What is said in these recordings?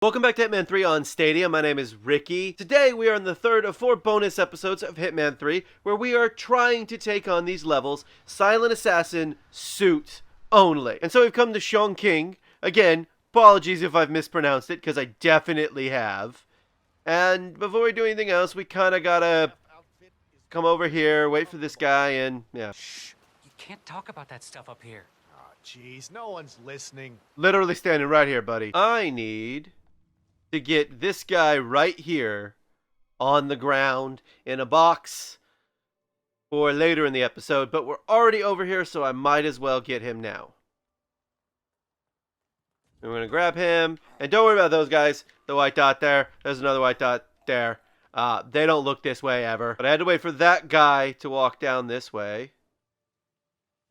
Welcome back to Hitman 3 on Stadia. My name is Ricky. Today we are in the third of 4 bonus episodes of Hitman 3, where we are trying to take on these levels, Silent Assassin suit only. And so we've come to Chongqing. Again, apologies if I've mispronounced it, because I definitely have. And before we do anything else, we kind of gotta come over here, wait for this guy, and yeah. Shh! You can't talk about that stuff up here. Oh, jeez, no one's listening. Literally standing right here, buddy. I need to get this guy right here on the ground in a box for later in the episode, but we're already over here, so I might as well get him now. And we're going to grab him, and don't worry about those guys. The white dot there, there's another white dot there. They don't look this way ever, but I had to wait for that guy to walk down this way.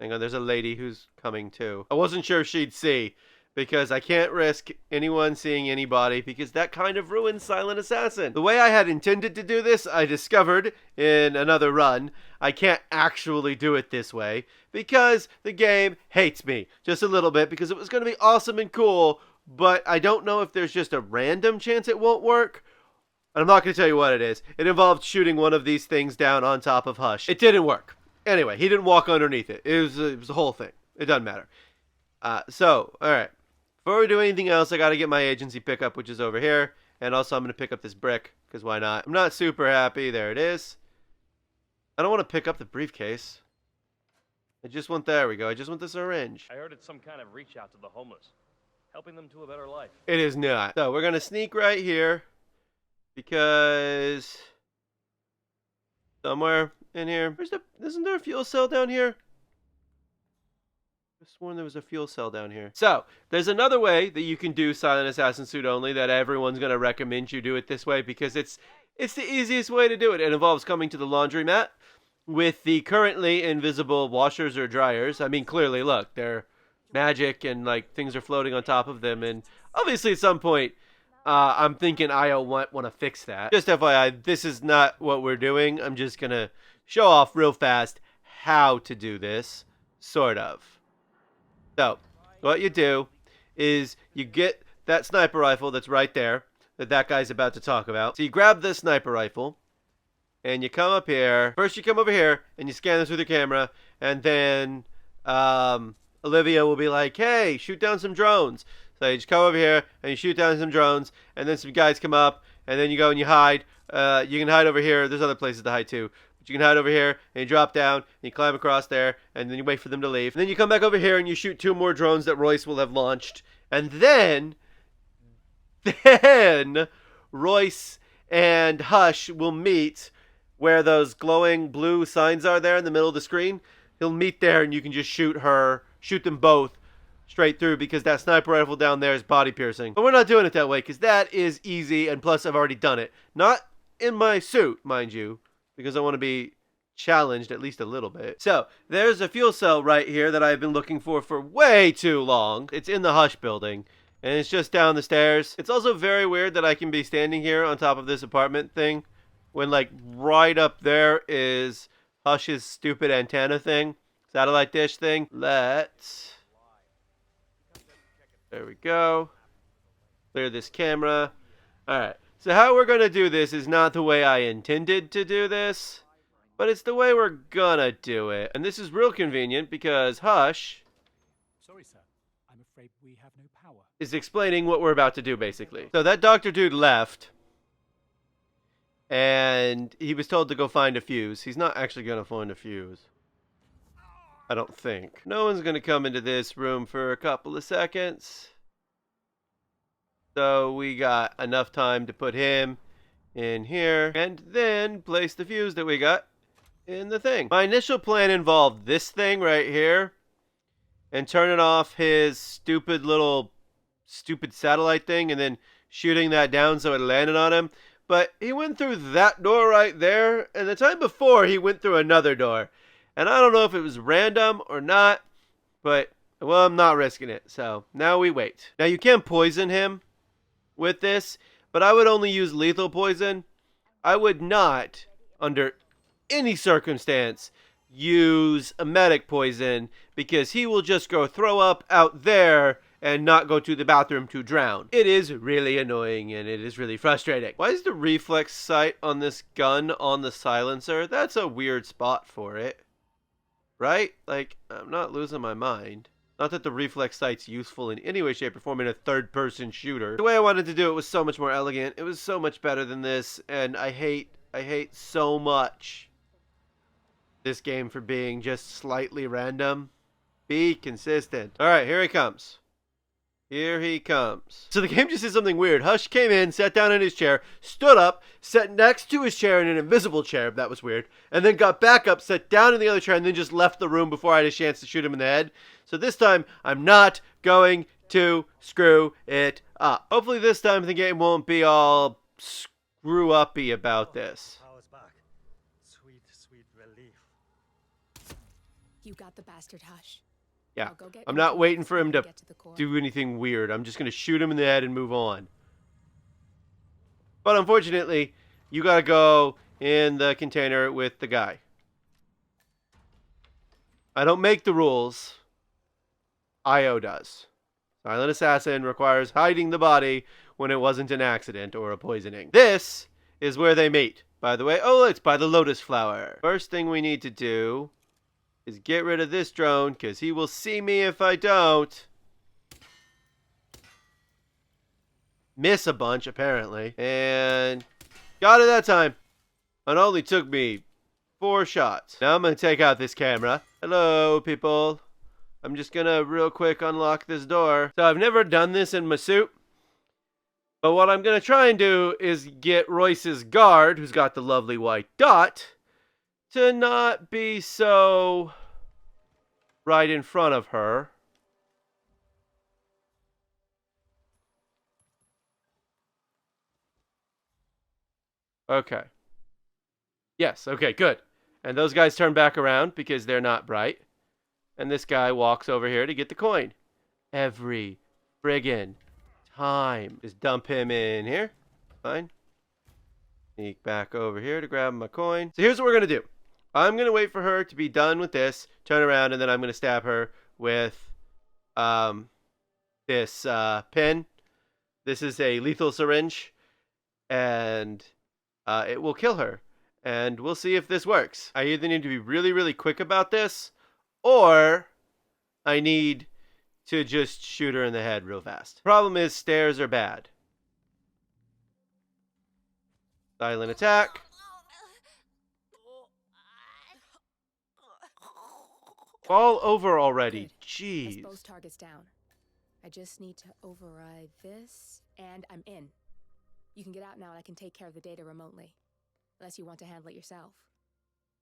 Hang on, there's a lady who's coming too. I wasn't sure if she'd see, because I can't risk anyone seeing anybody, because that kind of ruins Silent Assassin. The way I had intended to do this, I discovered in another run, I can't actually do it this way, because the game hates me just a little bit, because it was going to be awesome and cool, but I don't know if there's just a random chance it won't work. I'm not going to tell you what it is. It involved shooting one of these things down on top of Hush. It didn't work. Anyway, he didn't walk underneath it. It was a whole thing. It doesn't matter. So, alright. Before we do anything else, I got to get my agency pickup, which is over here. And also, I'm going to pick up this brick, because why not? I'm not super happy. There it is. I don't want to pick up the briefcase. There we go. I just want the syringe. I heard it's some kind of reach out to the homeless, helping them to a better life. It is not. So, we're going to sneak right here, because somewhere in here, isn't there a fuel cell down here? I sworn there was a fuel cell down here. So, there's another way that you can do Silent Assassin suit only that everyone's going to recommend you do it this way, because it's the easiest way to do it. It involves coming to the laundromat with the currently invisible washers or dryers. I mean, clearly, look, they're magic and like things are floating on top of them, and obviously at some point I'm thinking I'll want to fix that. Just FYI, this is not what we're doing. I'm just going to show off real fast how to do this, sort of. So, what you do is you get that sniper rifle that's right there that guy's about to talk about. So you grab this sniper rifle and you come up here. First you come over here and you scan this with your camera, and then Olivia will be like, hey, shoot down some drones. So you just come over here and you shoot down some drones, and then some guys come up, and then you go and you hide. You can hide over here. There's other places to hide too. You can hide over here, and you drop down, and you climb across there, and then you wait for them to leave. And then you come back over here, and you shoot 2 more drones that Royce will have launched. And then Royce and Hush will meet where those glowing blue signs are there in the middle of the screen. He'll meet there, and you can just shoot them both straight through, because that sniper rifle down there is body piercing. But we're not doing it that way, because that is easy, and plus I've already done it. Not in my suit, mind you, because I want to be challenged at least a little bit. So, there's a fuel cell right here that I've been looking for way too long. It's in the Hush building, and it's just down the stairs. It's also very weird that I can be standing here on top of this apartment thing when, like, right up there is Hush's stupid antenna thing, satellite dish thing. There we go. Clear this camera. Alright. So how we're going to do this is not the way I intended to do this, but it's the way we're gonna do it. And this is real convenient, because Hush Sorry, sir. I'm afraid we have no power. is explaining what we're about to do, basically. So that doctor dude left, and he was told to go find a fuse. He's not actually going to find a fuse, I don't think. No one's going to come into this room for a couple of seconds. So we got enough time to put him in here, and then place the fuse that we got in the thing. My initial plan involved this thing right here, and turning off his stupid satellite thing, and then shooting that down so it landed on him. But he went through that door right there, and the time before he went through another door. And I don't know if it was random or not, but, well, I'm not risking it. So now we wait. Now you can poison him with this, but I would only use lethal poison. I would not, under any circumstance, use emetic poison, because he will just go throw up out there and not go to the bathroom to drown. It is really annoying and it is really frustrating. Why is the reflex sight on this gun on the silencer? That's a weird spot for it. Right? Like, I'm not losing my mind. Not that the reflex sight's useful in any way, shape, or form in a third-person shooter. The way I wanted to do it was so much more elegant. It was so much better than this, and I hate so much this game for being just slightly random. Be consistent. Alright, here he comes. Here he comes. So the game just did something weird. Hush came in, sat down in his chair, stood up, sat next to his chair in an invisible chair. That was weird. And then got back up, sat down in the other chair, and then just left the room before I had a chance to shoot him in the head. So this time, I'm not going to screw it up. Hopefully this time the game won't be all screw-uppy about this. Power's back. Sweet, sweet relief. You got the bastard, Hush. Yeah, I'll go get I'm your not waiting for him to get to the core. do anything weird. I'm just going to shoot him in the head and move on. But unfortunately, you got to go in the container with the guy. I don't make the rules. IO does. Silent Assassin requires hiding the body when it wasn't an accident or a poisoning. This is where they meet. By the way, oh, it's by the lotus flower. First thing we need to do is get rid of this drone, because he will see me if I don't. Miss a bunch, apparently. And got it that time. It only took me 4 shots. Now I'm going to take out this camera. Hello, people. I'm just going to real quick unlock this door. So I've never done this in my suit. But what I'm going to try and do is get Royce's guard, who's got the lovely white dot, to not be so right in front of her. Okay. Yes, okay, good. And those guys turn back around because they're not bright. And this guy walks over here to get the coin. Every friggin' time. Just dump him in here. Fine. Sneak back over here to grab my coin. So here's what we're going to do. I'm going to wait for her to be done with this, turn around, and then I'm going to stab her with this pin. This is a lethal syringe, and it will kill her. And we'll see if this works. I either need to be really, really quick about this, or I need to just shoot her in the head real fast. Problem is, stairs are bad. Silent attack. Fall over already. Good. Jeez. Expose targets down. I just need to override this, and I'm in. You can get out now, and I can take care of the data remotely. Unless you want to handle it yourself.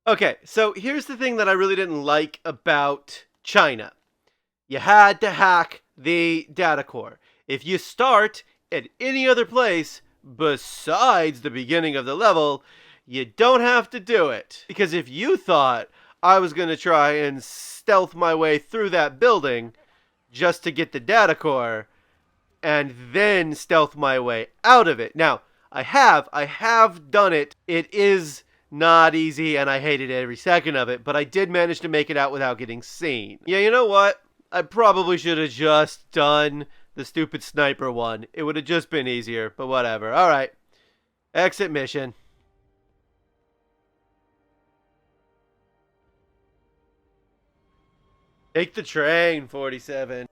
Okay, so here's the thing that I really didn't like about China. You had to hack the data core. If you start at any other place besides the beginning of the level, you don't have to do it. Because if you thought I was going to try and stealth my way through that building just to get the data core and then stealth my way out of it. Now, I have done it. It is not easy and I hated every second of it, but I did manage to make it out without getting seen. Yeah, you know what? I probably should have just done the stupid sniper one. It would have just been easier, but whatever. All right. Exit mission. Take the train, 47.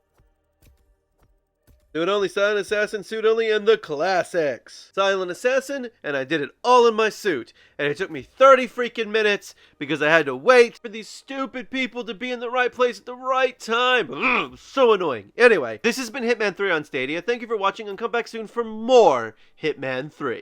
Suit only, Silent Assassin, suit only, and the classics. Silent Assassin, and I did it all in my suit. And it took me 30 freaking minutes because I had to wait for these stupid people to be in the right place at the right time. Ugh, so annoying. Anyway, this has been Hitman 3 on Stadia. Thank you for watching and come back soon for more Hitman 3.